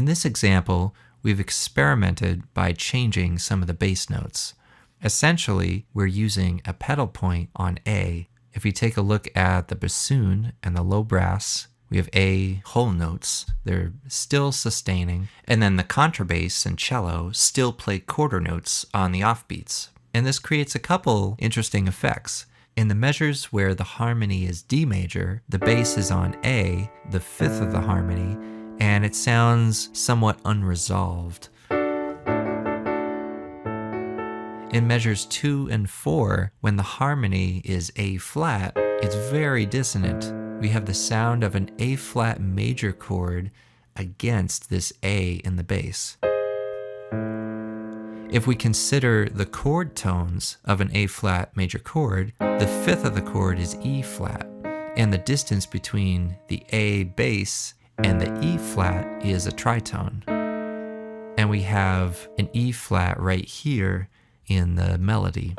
In this example, we've experimented by changing some of the bass notes. Essentially, we're using a pedal point on A. If you take a look at the bassoon and the low brass, we have A whole notes. They're still sustaining. And then the contrabass and cello still play quarter notes on the offbeats. And this creates a couple interesting effects. In the measures where the harmony is D major, the bass is on A, the fifth of the harmony, and it sounds somewhat unresolved. In measures 2 and 4, when the harmony is A flat, it's very dissonant. We have the sound of an A flat major chord against this A in the bass. If we consider the chord tones of an A flat major chord, the fifth of the chord is E flat, and the distance between the A bass and the E flat is a tritone. And we have an E flat right here in the melody.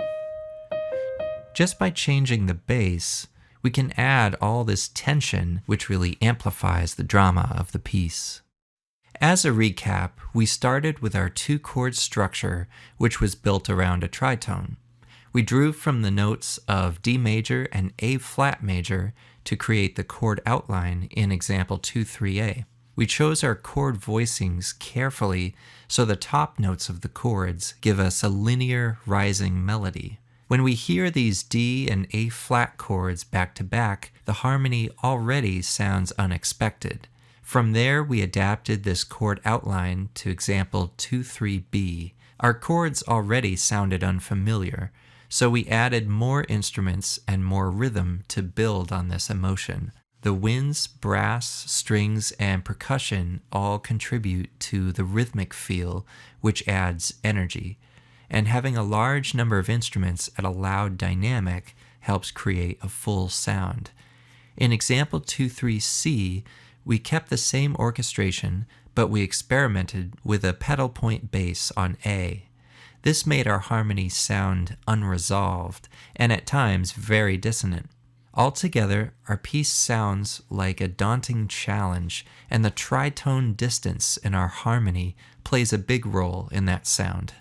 Just by changing the bass, we can add all this tension, which really amplifies the drama of the piece. As a recap, we started with our two-chord structure, which was built around a tritone. We drew from the notes of D major and A flat major to create the chord outline in example 2-3A. We chose our chord voicings carefully so the top notes of the chords give us a linear rising melody. When we hear these D and A flat chords back to back, the harmony already sounds unexpected. From there, we adapted this chord outline to example 2-3B. Our chords already sounded unfamiliar, so we added more instruments and more rhythm to build on this emotion. The winds, brass, strings, and percussion all contribute to the rhythmic feel, which adds energy. And having a large number of instruments at a loud dynamic helps create a full sound. In example 2-3C, we kept the same orchestration, but we experimented with a pedal point bass on A. This made our harmony sound unresolved, and at times very dissonant. Altogether, our piece sounds like a daunting challenge, and the tritone distance in our harmony plays a big role in that sound.